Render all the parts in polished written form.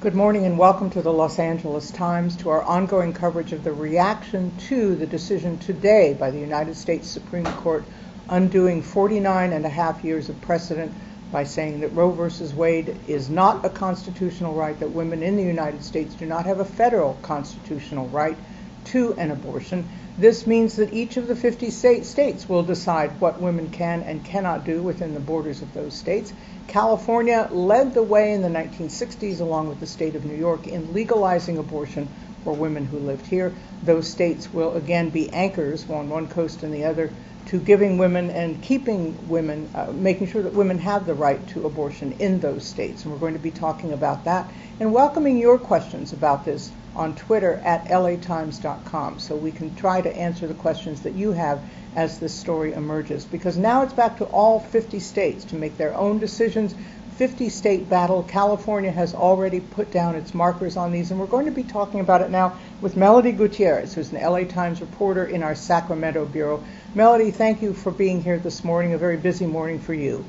Good morning and welcome to the Los Angeles Times, to our ongoing coverage of the reaction to the decision today by the United States Supreme Court undoing 49 and a half years of precedent by saying that Roe v. Wade is not a constitutional right, that women in the United States do not have a federal constitutional right to an abortion. This means that each of the 50 states will decide what women can and cannot do within the borders of those states. California led the way in the 1960s, along with the state of New York, in legalizing abortion for women who lived here. Those states will again be anchors on one coast and the other to giving women and keeping women, making sure that women have the right to abortion in those states. And we're going to be talking about that and welcoming your questions about this on Twitter at latimes.com, so we can try to answer the questions that you have as this story emerges. Because now it's back to all 50 states to make their own decisions. 50-state battle. California has already put down its markers on these, and we're going to be talking about it now with Melody Gutierrez, who's an LA Times reporter in our Sacramento bureau. Melody, thank you for being here this morning, a very busy morning for you.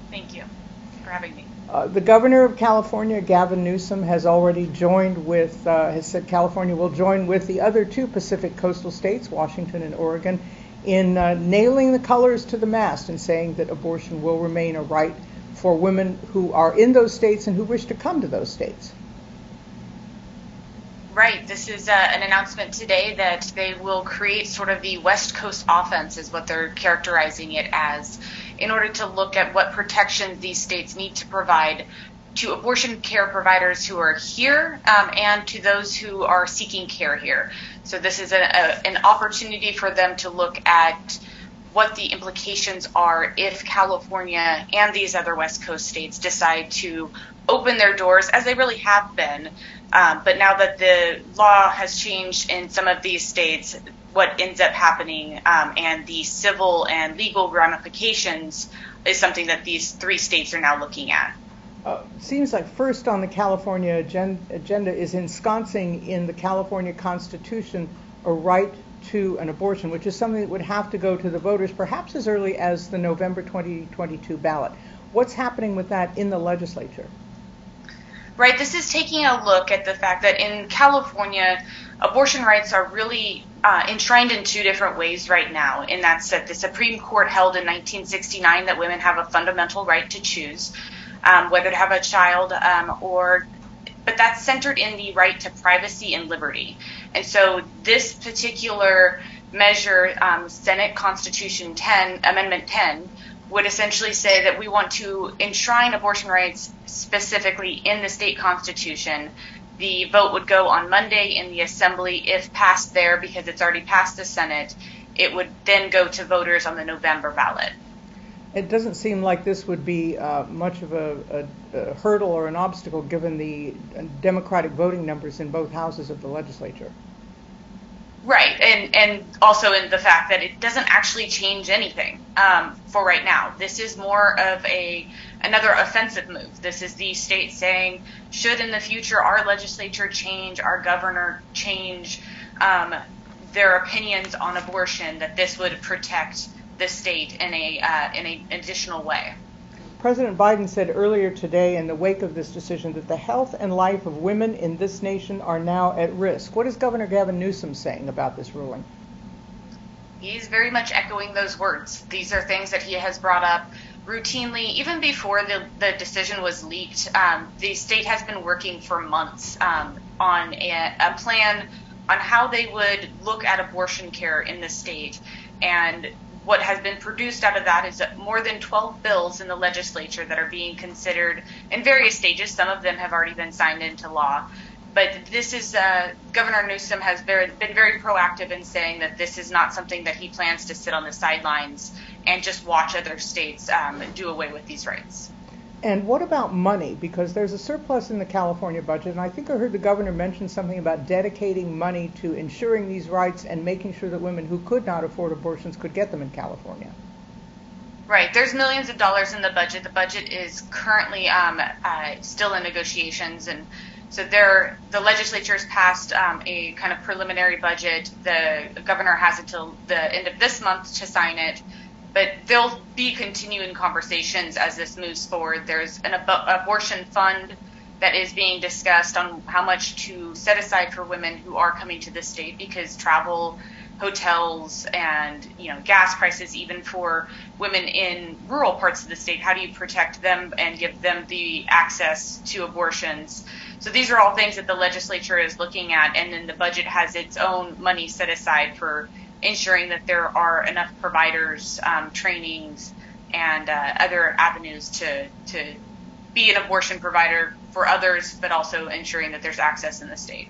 Thank you for having me. The governor of California, Gov Newsom, has already joined with, has said California will join with the other two Pacific coastal states, Washington and Oregon, in nailing the colors to the mast and saying that abortion will remain a right for women who are in those states and who wish to come to those states. Right. This is an announcement today that they will create sort of the West Coast offense, is what they're characterizing it as, in order to look at what protections these states need to provide to abortion care providers who are here and to those who are seeking care here. So this is an opportunity for them to look at what the implications are if California and these other West Coast states decide to open their doors, as they really have been. But now that the law has changed in some of these states, what ends up happening and the civil and legal ramifications is something that these three states are now looking at. Seems like first on the California agenda is ensconcing in the California Constitution a right to an abortion, which is something that would have to go to the voters perhaps as early as the November 2022 ballot. What's happening with that in the legislature? Right, this is taking a look at the fact that in California, abortion rights are really enshrined in two different ways right now. And that's that the Supreme Court held in 1969 that women have a fundamental right to choose whether to have a child but that's centered in the right to privacy and liberty. And so this particular measure, Senate Constitution 10, Amendment 10, would essentially say that we want to enshrine abortion rights specifically in the state constitution. The vote would go on Monday in the Assembly. If passed there, because it's already passed the Senate, it would then go to voters on the November ballot. It doesn't seem like this would be much of a hurdle or an obstacle given the Democratic voting numbers in both houses of the legislature. Right, and also in the fact that it doesn't actually change anything for right now. This is more of another offensive move. This is the state saying, should in the future our legislature change, our governor change their opinions on abortion, that this would protect the state in an additional way. President Biden said earlier today in the wake of this decision that the health and life of women in this nation are now at risk. What is Governor Gavin Newsom saying about this ruling? He's very much echoing those words. These are things that he has brought up routinely, even before the decision was leaked. The state has been working for months on a plan on how they would look at abortion care in the state. And what has been produced out of that is more than 12 bills in the legislature that are being considered in various stages. Some of them have already been signed into law. But this is, Governor Newsom has been very proactive in saying that this is not something that he plans to sit on the sidelines and just watch other states do away with these rights. And what about money? Because there's a surplus in the California budget, and I think I heard the governor mention something about dedicating money to ensuring these rights and making sure that women who could not afford abortions could get them in California. Right. There's millions of dollars in the budget. The budget is currently still in negotiations, and so the legislature has passed a kind of preliminary budget. The governor has until the end of this month to sign it. But there'll be continuing conversations as this moves forward. There's an abortion fund that is being discussed on how much to set aside for women who are coming to the state, because travel, hotels, and gas prices, even for women in rural parts of the state, how do you protect them and give them the access to abortions? So these are all things that the legislature is looking at, and then the budget has its own money set aside for ensuring that there are enough providers, trainings, and other avenues to be an abortion provider for others, but also ensuring that there's access in the state.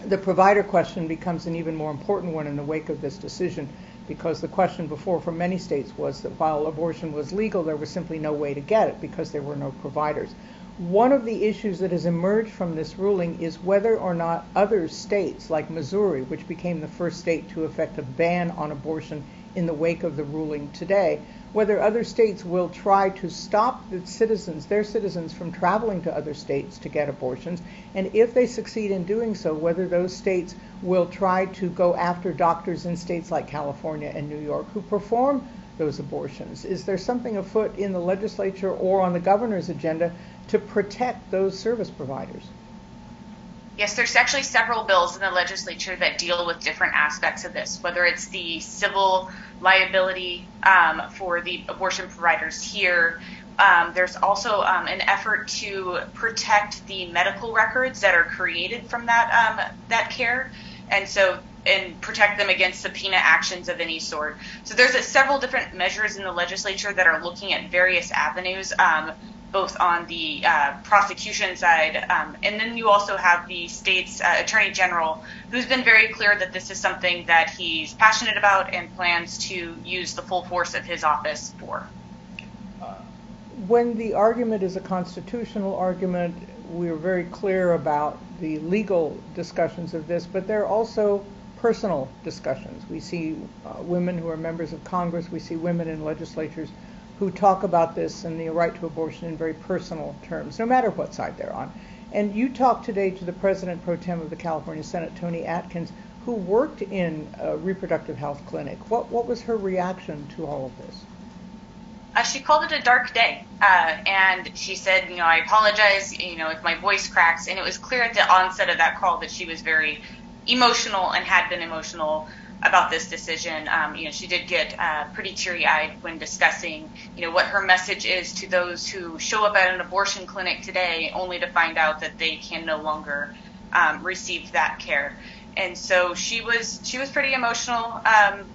The provider question becomes an even more important one in the wake of this decision, because the question before for many states was that while abortion was legal, there was simply no way to get it because there were no providers. One of the issues that has emerged from this ruling is whether or not other states, like Missouri, which became the first state to effect a ban on abortion in the wake of the ruling today, whether other states will try to stop their citizens from traveling to other states to get abortions, and if they succeed in doing so, whether those states will try to go after doctors in states like California and New York who perform those abortions. Is there something afoot in the legislature or on the governor's agenda to protect those service providers? Yes, there's actually several bills in the legislature that deal with different aspects of this, whether it's the civil liability for the abortion providers here. There's also an effort to protect the medical records that are created from that care, and protect them against subpoena actions of any sort. So there's several different measures in the legislature that are looking at various avenues, both on the prosecution side, and then you also have the state's attorney general, who's been very clear that this is something that he's passionate about and plans to use the full force of his office for. When the argument is a constitutional argument, we're very clear about the legal discussions of this, but there are also personal discussions. We see women who are members of Congress, we see women in legislatures who talk about this and the right to abortion in very personal terms, no matter what side they're on. And you talked today to the President Pro Tem of the California Senate, Toni Atkins, who worked in a reproductive health clinic. What was her reaction to all of this? She called it a dark day, and she said, I apologize, if my voice cracks. And it was clear at the onset of that call that she was very emotional and had been emotional about this decision. She did get pretty teary-eyed when discussing, what her message is to those who show up at an abortion clinic today only to find out that they can no longer receive that care. And so she was pretty emotional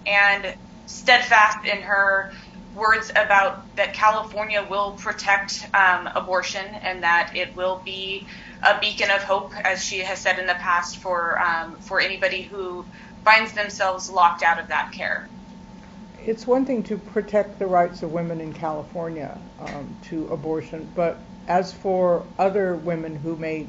and steadfast in her words about that California will protect abortion and that it will be a beacon of hope, as she has said in the past, for anybody who finds themselves locked out of that care. It's one thing to protect the rights of women in California to abortion, but as for other women who may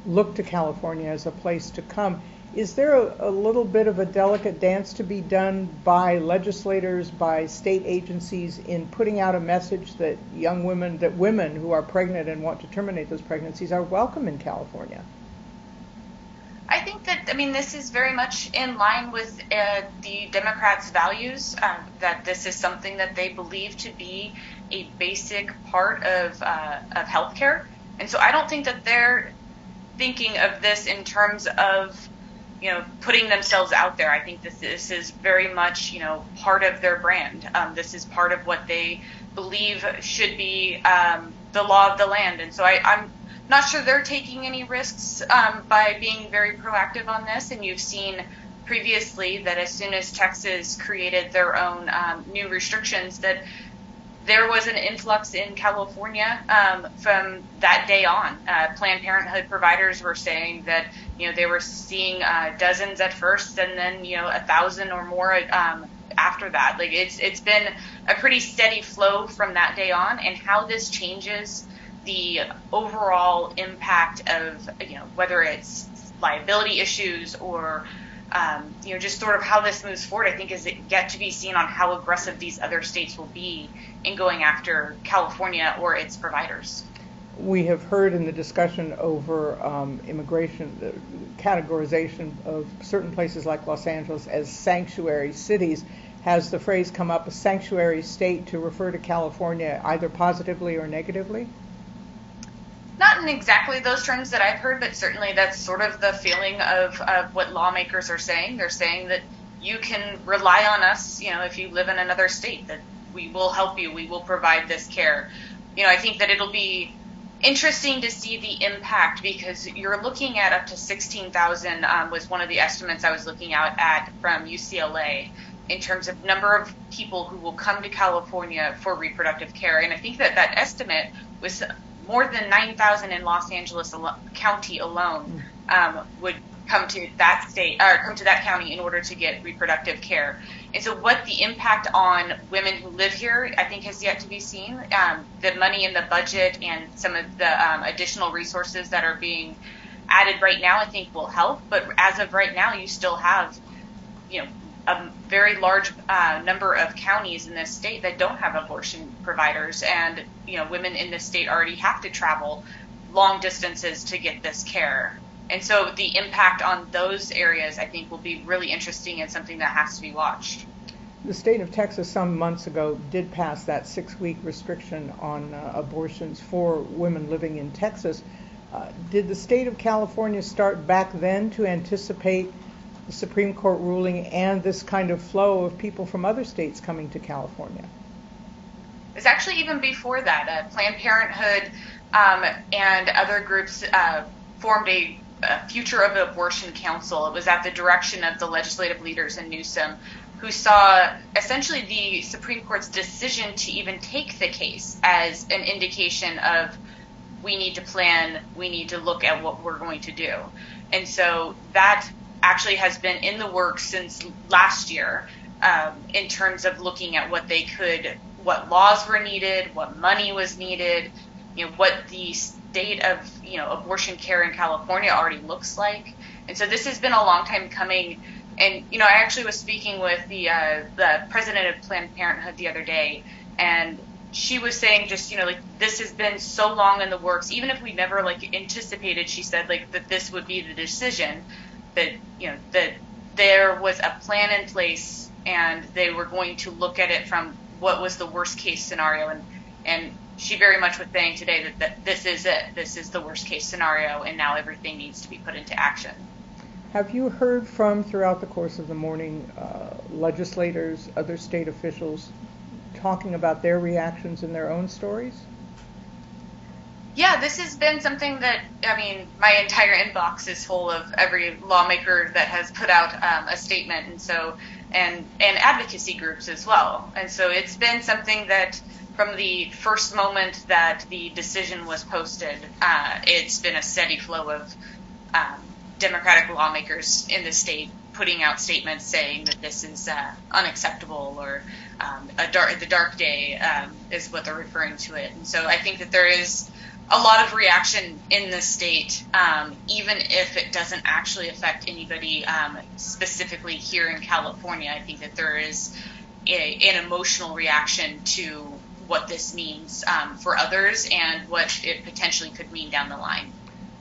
look to California as a place to come, is there a little bit of a delicate dance to be done by legislators, by state agencies in putting out a message that women who are pregnant and want to terminate those pregnancies are welcome in California? I think that, this is very much in line with the Democrats' values, that this is something that they believe to be a basic part of healthcare. And so I don't think that they're thinking of this in terms of, putting themselves out there. I think this is very much, part of their brand. This is part of what they believe should be the law of the land. And so I'm not sure they're taking any risks by being very proactive on this. And you've seen previously that as soon as Texas created their own new restrictions, that there was an influx in California from that day on. Planned Parenthood providers were saying that they were seeing dozens at first, and then 1,000 or more after that. Like it's been a pretty steady flow from that day on, and how this changes the overall impact of whether it's liability issues or just sort of how this moves forward, I think is yet to be seen on how aggressive these other states will be in going after California or its providers. We have heard in the discussion over immigration, the categorization of certain places like Los Angeles as sanctuary cities. Has the phrase come up, a sanctuary state, to refer to California either positively or negatively? Not Not in exactly those terms that I've heard, but certainly that's sort of the feeling of what lawmakers are saying. They're saying that you can rely on us, if you live in another state, that we will help you, we will provide this care. I think that it'll be interesting to see the impact, because you're looking at up to 16,000 was one of the estimates I was looking at from UCLA in terms of number of people who will come to California for reproductive care. And I think that estimate was more than 9,000 in Los Angeles County alone would come to that state or come to that county in order to get reproductive care. And so what the impact on women who live here, I think, has yet to be seen. The money in the budget and some of the additional resources that are being added right now, I think, will help. But as of right now, you still have, a very large number of counties in this state that don't have abortion providers, and women in this state already have to travel long distances to get this care. And so the impact on those areas, I think, will be really interesting and something that has to be watched. The state of Texas some months ago did pass that 6-week restriction on abortions for women living in Texas. Did the state of California start back then to anticipate the Supreme Court ruling and this kind of flow of people from other states coming to California? It's actually even before that. Planned Parenthood and other groups formed a Future of Abortion Council. It was at the direction of the legislative leaders in Newsom, who saw essentially the Supreme Court's decision to even take the case as an indication of we need to plan, we need to look at what we're going to do. And so that actually has been in the works since last year in terms of looking at what laws were needed, what money was needed, what the state of abortion care in California already looks like. And so this has been a long time coming. And I actually was speaking with the president of Planned Parenthood the other day, and she was saying just this has been so long in the works, even if we never anticipated, she said, that this would be the decision, that that there was a plan in place and they were going to look at it from what was the worst case scenario. And she very much was saying today that this is it. This is the worst case scenario, and now everything needs to be put into action. Have you heard from, throughout the course of the morning, legislators, other state officials talking about their reactions and their own stories? Yeah, this has been something that, my entire inbox is full of every lawmaker that has put out a statement, and advocacy groups as well. And so it's been something that from the first moment that the decision was posted, it's been a steady flow of Democratic lawmakers in the state putting out statements saying that this is unacceptable, or the dark day is what they're referring to it. And so I think that there is a lot of reaction in the state, even if it doesn't actually affect anybody specifically here in California. I think that there is an emotional reaction to what this means for others and what it potentially could mean down the line.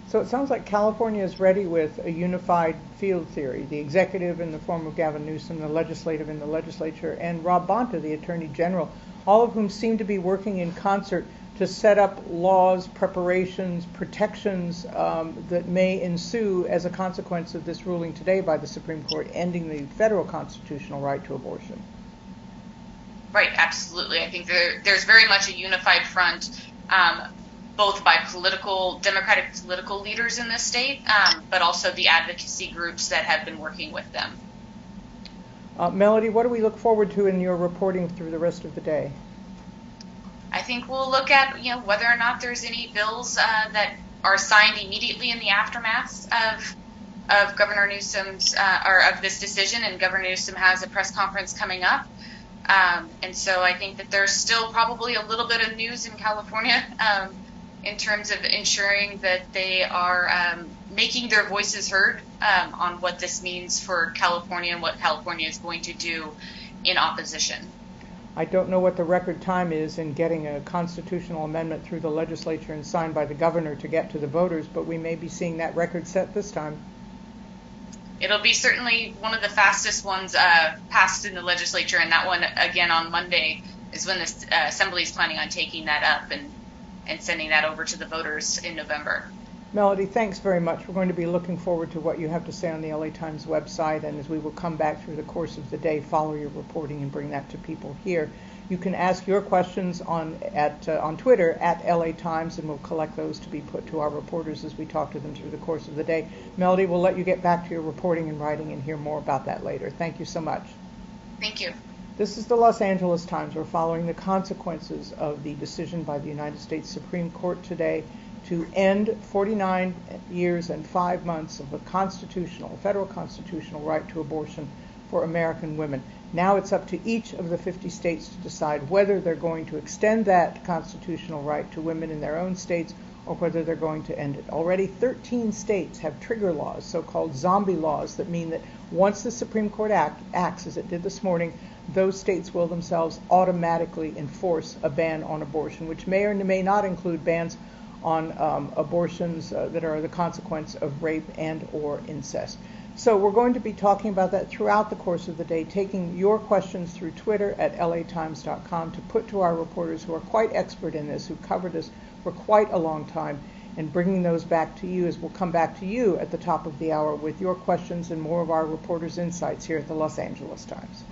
So it sounds like California is ready with a unified field theory, the executive in the form of Gov Newsom, the legislative in the legislature, and Rob Bonta, the Attorney General, all of whom seem to be working in concert to set up laws, preparations, protections that may ensue as a consequence of this ruling today by the Supreme Court ending the federal constitutional right to abortion. Right, absolutely. I think there's very much a unified front, both by Democratic political leaders in this state, but also the advocacy groups that have been working with them. Melody, what do we look forward to in your reporting through the rest of the day? I think we'll look at whether or not there's any bills that are signed immediately in the aftermath of Governor Newsom's or of this decision, and Governor Newsom has a press conference coming up. And so I think that there's still probably a little bit of news in California in terms of ensuring that they are making their voices heard on what this means for California and what California is going to do in opposition. I don't know what the record time is in getting a constitutional amendment through the legislature and signed by the governor to get to the voters, but we may be seeing that record set this time. It'll be certainly one of the fastest ones passed in the legislature, and that one, again, on Monday is when the Assembly is planning on taking that up. And and sending that over to the voters in November. Melody, thanks very much. We're going to be looking forward to what you have to say on the LA Times website, and as we will come back through the course of the day, follow your reporting and bring that to people here. You can ask your questions on Twitter at LA Times, and we'll collect those to be put to our reporters as we talk to them through the course of the day. Melody, we'll let you get back to your reporting and writing and hear more about that later. Thank you so much. Thank you. This is the Los Angeles Times. We're following the consequences of the decision by the United States Supreme Court today to end 49 years and 5 months of a federal constitutional right to abortion for American women. Now it's up to each of the 50 states to decide whether they're going to extend that constitutional right to women in their own states or whether they're going to end it. Already 13 states have trigger laws, so-called zombie laws, that mean that once the Supreme Court acts, as it did this morning, those states will themselves automatically enforce a ban on abortion, which may or may not include bans on abortions that are the consequence of rape and or incest. So we're going to be talking about that throughout the course of the day, taking your questions through Twitter at latimes.com to put to our reporters who are quite expert in this, who covered this for quite a long time, and bringing those back to you as we'll come back to you at the top of the hour with your questions and more of our reporters' insights here at the Los Angeles Times.